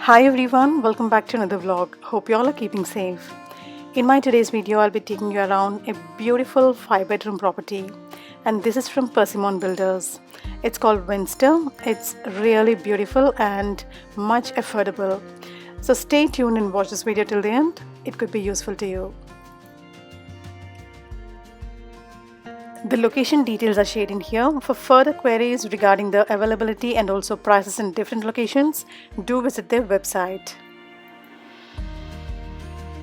Hi everyone, welcome back to another vlog. Hope you all are keeping safe. In my today's video, I'll be taking you around a beautiful 5-bedroom property, and this is from Persimmon Builders. It's called Winster. It's really beautiful and much affordable. So stay tuned and watch this video till the end. It could be useful to you. The location details are shared in here. For further queries regarding the availability and also prices in different locations, do visit their website.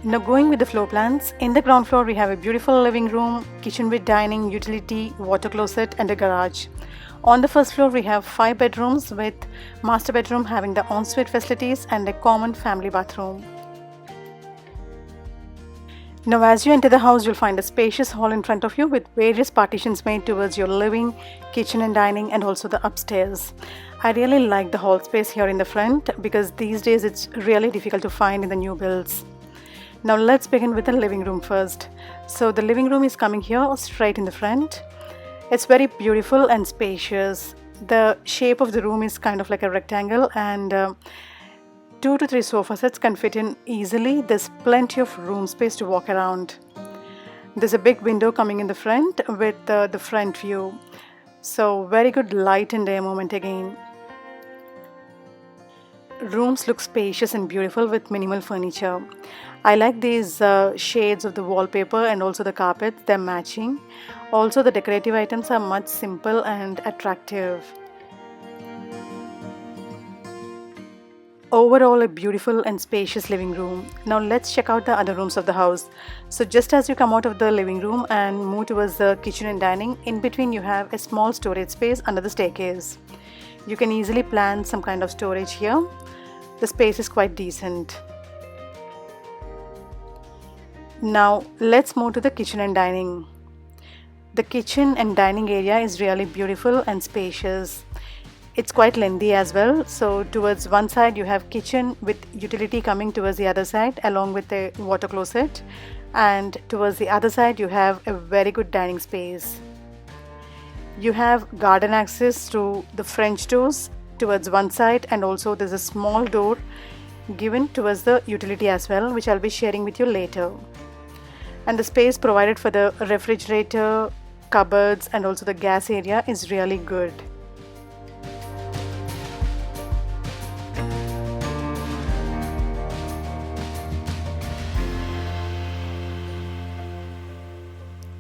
Now going with the floor plans, in the ground floor we have a beautiful living room, kitchen with dining, utility, water closet and a garage. On the first floor we have 5 bedrooms with master bedroom having the ensuite facilities and a common family bathroom. Now as you enter the house, you'll find a spacious hall in front of you with various partitions made towards your living, kitchen and dining and also the upstairs. I really like the hall space here in the front because these days it's really difficult to find in the new builds. Now let's begin with the living room first. So the living room is coming here straight in the front. It's very beautiful and spacious. The shape of the room is kind of like a rectangle and 2 to 3 sofa sets can fit in easily. There's plenty of room space to walk around. There's a big window coming in the front with the front view. So very good light and air movement again. Rooms look spacious and beautiful with minimal furniture. I like these shades of the wallpaper and also the carpets. They're matching. Also the decorative items are much simple and attractive. Overall a beautiful and spacious living room. Now let's check out the other rooms of the house. So just as you come out of the living room and move towards the kitchen and dining, in between you have a small storage space under the staircase. You can easily plan some kind of storage here. The space is quite decent. Now let's move to the kitchen and dining. The kitchen and dining area is really beautiful and spacious. It's quite lengthy as well. So towards one side you have kitchen with utility coming towards the other side along with a water closet, and towards the other side you have a very good dining space. You have garden access to the French doors towards one side, and also there's a small door given towards the utility as well, which I'll be sharing with you later. And the space provided for the refrigerator, cupboards and also the gas area is really good.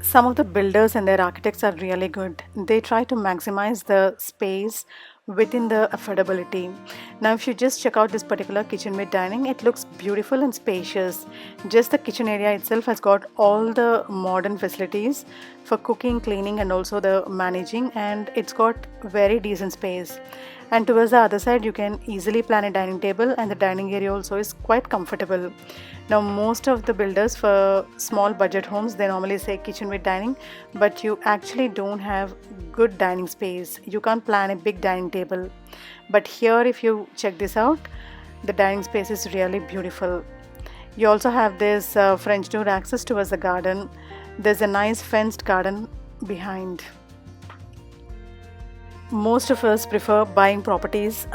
Some of the builders and their architects are really good. They try to maximize the space within the affordability. Now if you just check out this particular kitchen with dining, it looks beautiful and spacious. Just the kitchen area itself has got all the modern facilities for cooking, cleaning and also the managing, and it's got very decent space. And towards the other side you can easily plan a dining table, and the dining area also is quite comfortable. Now most of the builders for small budget homes, they normally say kitchen with dining, but you actually don't have good dining space. You can't plan a big dining table. But here if you check this out, the dining space is really beautiful. You also have this French door access towards the garden. There's a nice fenced garden behind. Most of us prefer buying properties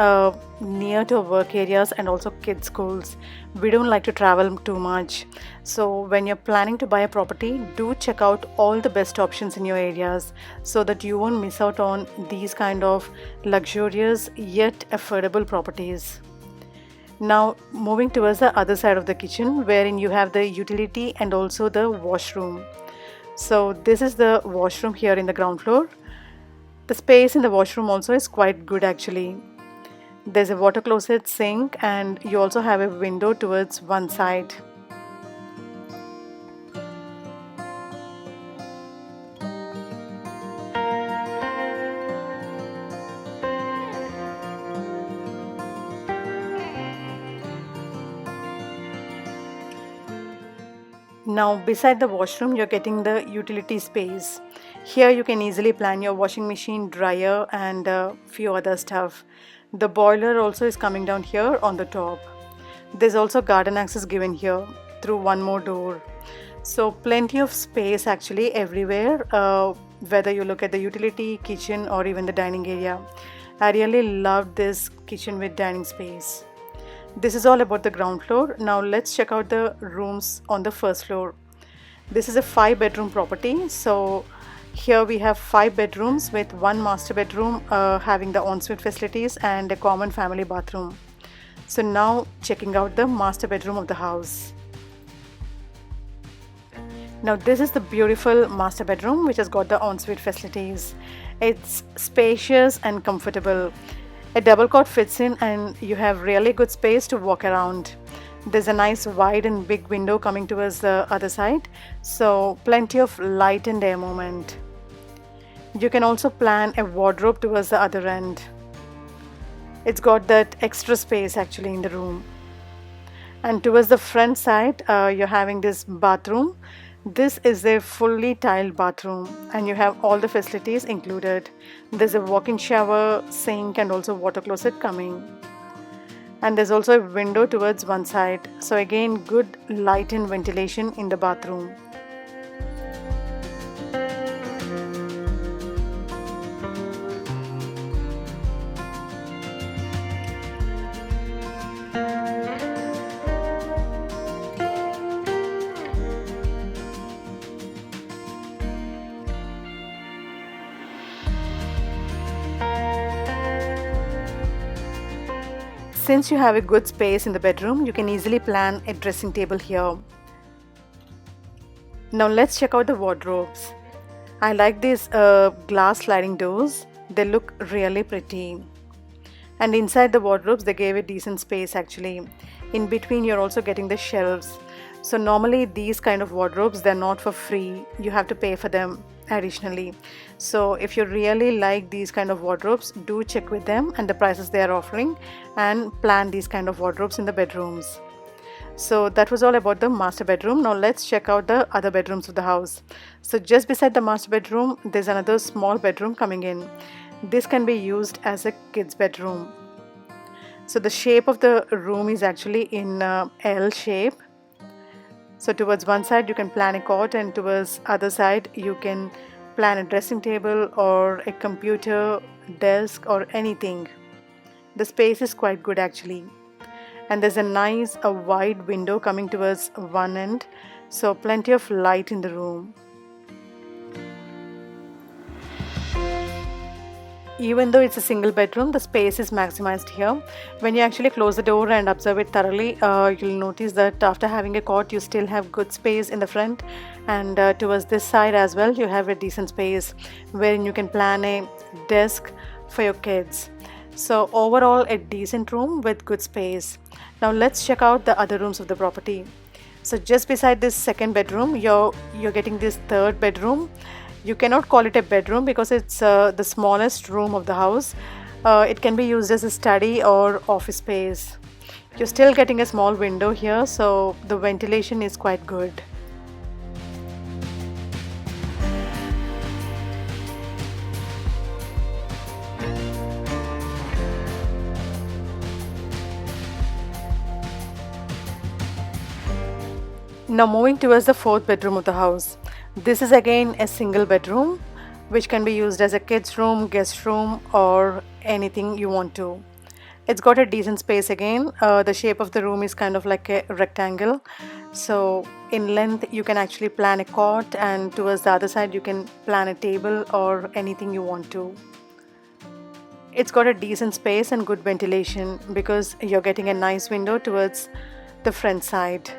near to work areas and also kids' schools. We don't like to travel too much. So when you're planning to buy a property, do check out all the best options in your areas so that you won't miss out on these kind of luxurious yet affordable properties. Now moving towards the other side of the kitchen, wherein you have the utility and also the washroom. So this is the washroom here in the ground floor. The space in the washroom also is quite good actually. There's a water closet, sink, and you also have a window towards one side. Now beside the washroom you're getting the utility space. Here you can easily plan your washing machine, dryer and a few other stuff. The boiler also is coming down here on the top. There's also garden access given here through one more door. So plenty of space actually everywhere, whether you look at the utility, kitchen or even the dining area. I really love this kitchen with dining space. This is all about the ground floor. Now let's check out the rooms on the first floor. This is a 5-bedroom property. So here we have 5 bedrooms with one master bedroom having the ensuite facilities and a common family bathroom. So now checking out the master bedroom of the house. Now this is the beautiful master bedroom which has got the ensuite facilities. It's spacious and comfortable. A double cot fits in and you have really good space to walk around. There's a nice wide and big window coming towards the other side, so plenty of light and air movement. You can also plan a wardrobe towards the other end. It's got that extra space actually in the room. And towards the front side, you're having this bathroom. This is a fully tiled bathroom and you have all the facilities included. There's a walk-in shower, sink and also water closet coming. And there's also a window towards one side. So again, good light and ventilation in the bathroom. Since you have a good space in the bedroom, you can easily plan a dressing table here. Now let's check out the wardrobes. I like these glass sliding doors. They look really pretty. And inside the wardrobes, they gave a decent space actually. In between, you're also getting the shelves. So normally these kind of wardrobes, they're not for free. You have to pay for them additionally. So if you really like these kind of wardrobes, do check with them and the prices they are offering and plan these kind of wardrobes in the bedrooms. So that was all about the master bedroom. Now let's check out the other bedrooms of the house. So just beside the master bedroom, there's another small bedroom coming in. This can be used as a kids bedroom. So the shape of the room is actually in L shape. So towards one side you can plan a cot and towards other side you can plan a dressing table or a computer, desk or anything. The space is quite good actually. And there's a nice wide window coming towards one end. So plenty of light in the room. Even though it's a single bedroom, the space is maximized here. When you actually close the door and observe it thoroughly, you'll notice that after having a cot, you still have good space in the front. And towards this side as well, you have a decent space wherein you can plan a desk for your kids. So overall, a decent room with good space. Now let's check out the other rooms of the property. So just beside this second bedroom, you're getting this third bedroom. You cannot call it a bedroom because it's the smallest room of the house. It can be used as a study or office space. You're still getting a small window here, so the ventilation is quite good. Now moving towards the fourth bedroom of the house. This is again a single bedroom which can be used as a kids room, guest room or anything you want to. It's got a decent space again. The shape of the room is kind of like a rectangle. So in length you can actually plan a cot and towards the other side you can plan a table or anything you want to. It's got a decent space and good ventilation because you're getting a nice window towards the front side.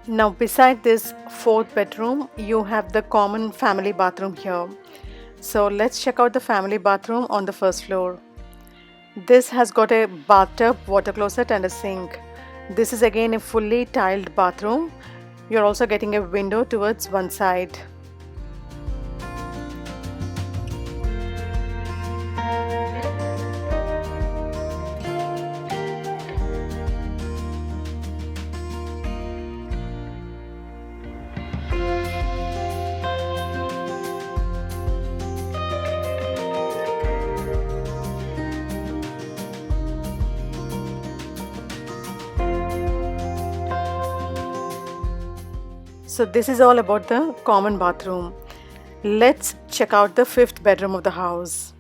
Now beside this fourth bedroom, you have the common family bathroom here. So let's check out the family bathroom on the first floor. This has got a bathtub, water closet and a sink. This is again a fully tiled bathroom. You're also getting a window towards one side. So this is all about the common bathroom. Let's check out the fifth bedroom of the house.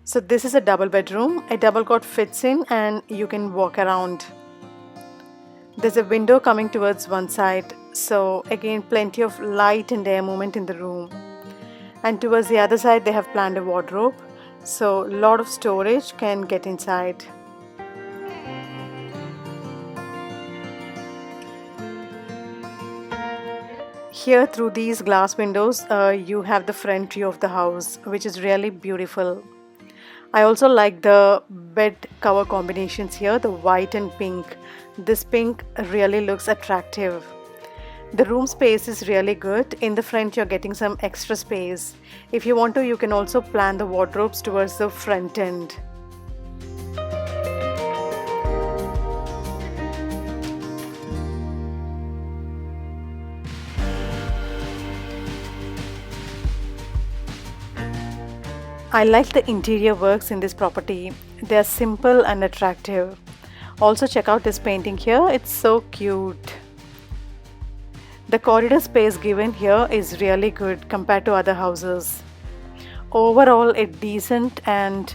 So this is a double bedroom. A double cot fits in and you can walk around. There's a window coming towards one side, so again plenty of light and air movement in the room. And towards the other side they have planned a wardrobe, so a lot of storage can get inside. Here through these glass windows you have the front view of the house, which is really beautiful. I also like the bed cover combinations here, the white and pink. This pink really looks attractive. The room space is really good. In the front you're getting some extra space. If you want to, you can also plan the wardrobes towards the front end. I like the interior works in this property. They are simple and attractive. Also check out this painting here, it's so cute. The corridor space given here is really good compared to other houses. Overall, a decent and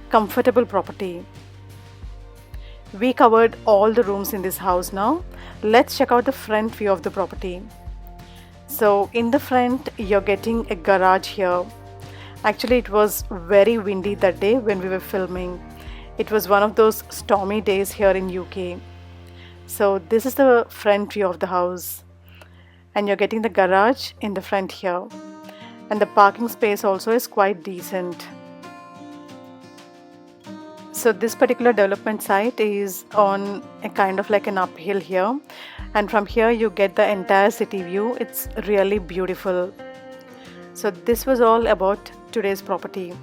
comfortable property. We covered all the rooms in this house now. Let's check out the front view of the property. So in the front, you're getting a garage here. Actually, it was very windy that day when we were filming. It was one of those stormy days here in UK. So this is the front view of the house. And you're getting the garage in the front here. And the parking space also is quite decent. So this particular development site is on a kind of like an uphill here. And from here you get the entire city view. It's really beautiful. So this was all about today's property.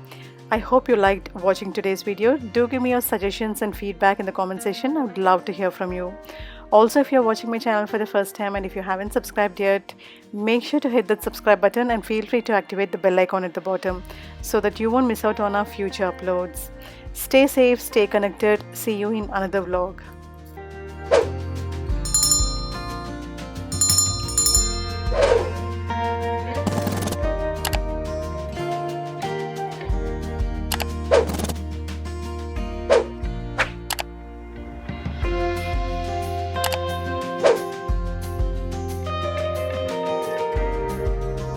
I hope you liked watching today's video. Do give me your suggestions and feedback in the comment section. I would love to hear from you. Also, if you're watching my channel for the first time and if you haven't subscribed yet, make sure to hit that subscribe button and feel free to activate the bell icon at the bottom so that you won't miss out on our future uploads. Stay safe, stay connected. See you in another vlog.